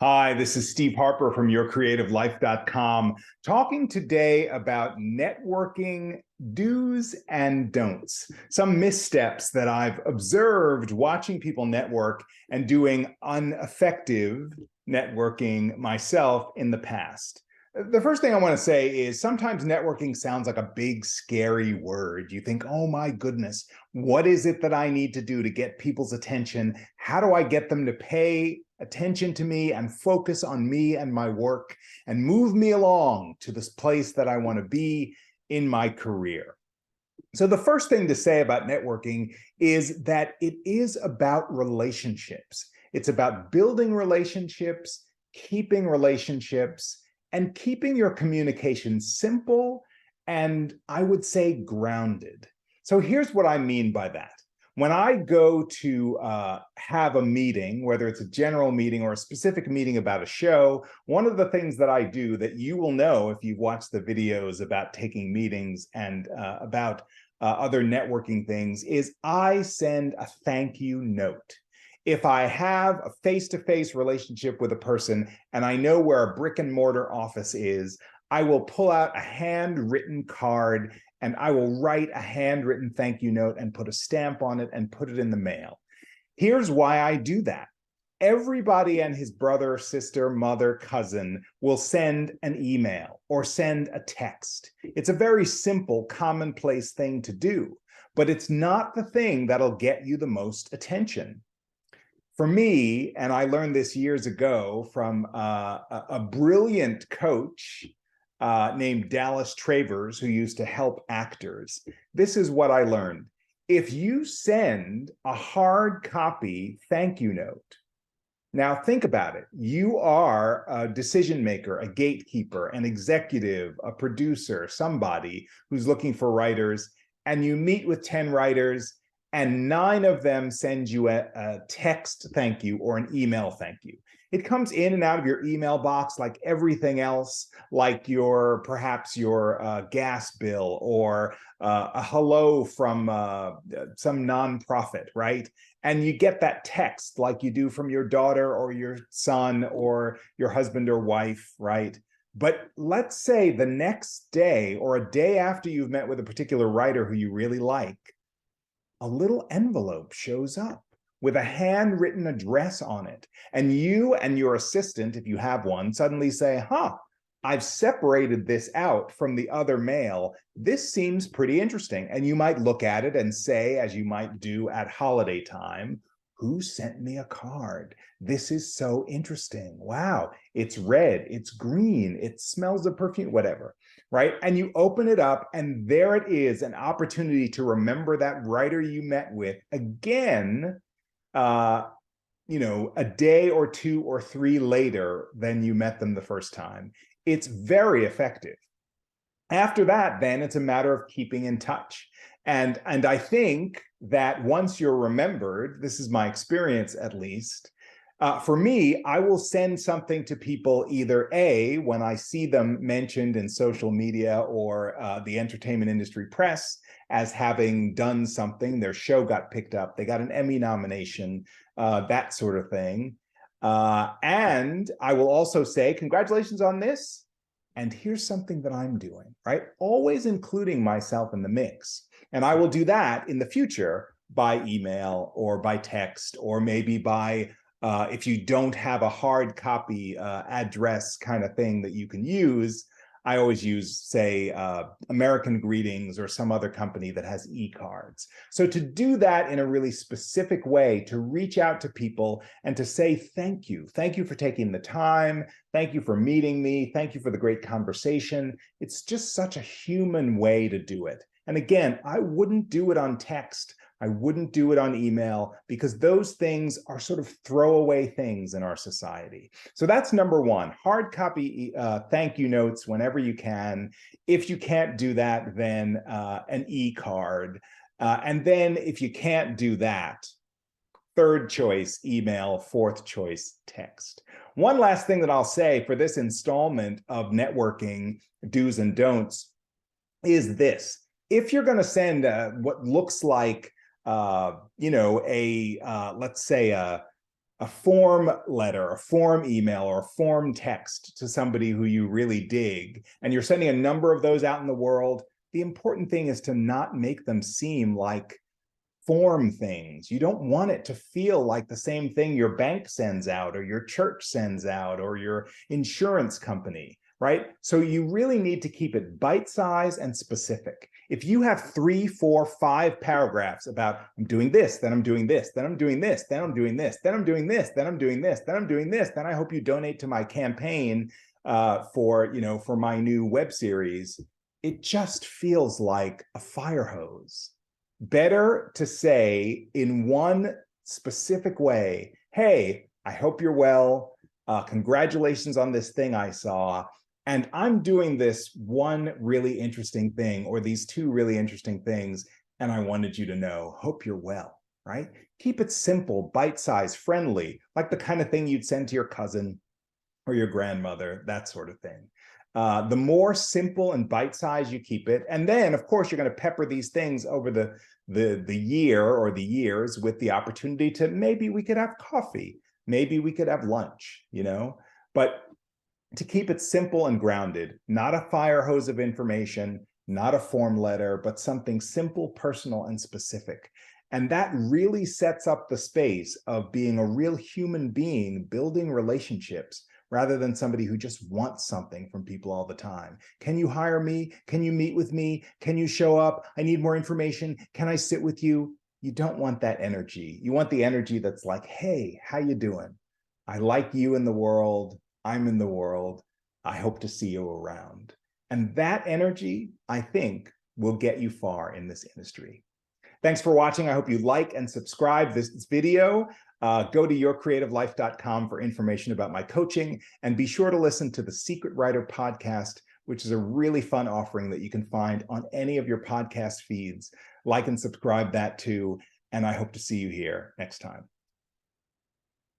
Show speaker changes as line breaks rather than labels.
Hi, this is Steve Harper from YourCreativeLife.com, talking today about networking do's and don'ts, some missteps that I've observed watching people network and doing ineffective networking myself in the past. The first thing I want to say is sometimes networking sounds like a big, scary word. You think, oh my goodness, what is it that I need to do to get people's attention? How do I get them to pay attention to me and focus on me and my work and move me along to this place that I want to be in my career? So the first thing to say about networking is that it is about relationships. It's about building relationships, keeping relationships, and keeping your communication simple and, I would say, grounded. So here's what I mean by that. When I go to have a meeting, whether it's a general meeting or a specific meeting about a show, one of the things that I do that you will know if you've watched the videos about taking meetings and about other networking things is I send a thank you note. If I have a face-to-face relationship with a person and I know where a brick and mortar office is, I will pull out a handwritten card and I will write a handwritten thank you note and put a stamp on it and put it in the mail. Here's why I do that. Everybody and his brother, sister, mother, cousin will send an email or send a text. It's a very simple, commonplace thing to do, but it's not the thing that'll get you the most attention. For me, and I learned this years ago from a brilliant coach named Dallas Travers, who used to help actors. This is what I learned. If you send a hard copy thank you note, now think about it. You are a decision maker, a gatekeeper, an executive, a producer, somebody who's looking for writers, and you meet with 10 writers, and 9 of them send you a text thank you or an email thank you. It comes in and out of your email box like everything else, like perhaps your gas bill or a hello from some nonprofit, right? And you get that text like you do from your daughter or your son or your husband or wife, right? But let's say the next day or a day after you've met with a particular writer who you really like, a little envelope shows up with a handwritten address on it. And you and your assistant, if you have one, suddenly say, I've separated this out from the other mail. This seems pretty interesting. And you might look at it and say, as you might do at holiday time, who sent me a card? This is so interesting. Wow, it's red, it's green, it smells of perfume, whatever. Right? And you open it up and there it is, an opportunity to remember that writer you met with again, a day or 2 or 3 later than you met them the first time. It's very effective. After that, then it's a matter of keeping in touch. And I think that once you're remembered, this is my experience at least, for me, I will send something to people either A, when I see them mentioned in social media or the entertainment industry press as having done something, their show got picked up, they got an Emmy nomination, that sort of thing. And I will also say, congratulations on this. And here's something that I'm doing, right? Always including myself in the mix. And I will do that in the future by email or by text or maybe by if you don't have a hard copy address kind of thing that you can use, I always use, say, American Greetings or some other company that has e-cards. So to do that in a really specific way, to reach out to people and to say thank you. Thank you for taking the time. Thank you for meeting me. Thank you for the great conversation. It's just such a human way to do it. And again, I wouldn't do it on text. I wouldn't do it on email because those things are sort of throwaway things in our society. So that's number one, hard copy thank you notes whenever you can. If you can't do that, then an e-card. And then if you can't do that, third choice, email, fourth choice, text. One last thing that I'll say for this installment of networking do's and don'ts is this. If you're going to send what looks like let's say a a form letter, a form email, or a form text to somebody who you really dig, and you're sending a number of those out in the world, the important thing is to not make them seem like form things. You don't want it to feel like the same thing your bank sends out, or your church sends out, or your insurance company, right? So you really need to keep it bite-sized and specific. If you have 3, 4, 5 paragraphs about I'm doing this, then I'm doing this, then I'm doing this, then I'm doing this, then I'm doing this, then I'm doing this, then I'm doing this, then I hope you donate to my campaign for my new web series, it just feels like a fire hose. Better to say in one specific way, hey, I hope you're well. Congratulations on this thing I saw. And I'm doing this one really interesting thing, or these 2 really interesting things, and I wanted you to know, hope you're well, right? Keep it simple, bite-sized, friendly, like the kind of thing you'd send to your cousin or your grandmother, that sort of thing. The more simple and bite-sized you keep it, and then, of course, you're going to pepper these things over the year or the years with the opportunity to maybe we could have coffee, maybe we could have lunch, but to keep it simple and grounded, not a fire hose of information, not a form letter, but something simple, personal, and specific. And that really sets up the space of being a real human being, building relationships, rather than somebody who just wants something from people all the time. Can you hire me? Can you meet with me? Can you show up? I need more information. Can I sit with you? You don't want that energy. You want the energy that's like, hey, how you doing? I like you in the world. I'm in the world. I hope to see you around. And that energy, I think, will get you far in this industry. Thanks for watching. I hope you like and subscribe this video. Go to yourcreativelife.com for information about my coaching, and be sure to listen to the Secret Writer podcast, which is a really fun offering that you can find on any of your podcast feeds. Like and subscribe that too, and I hope to see you here next time.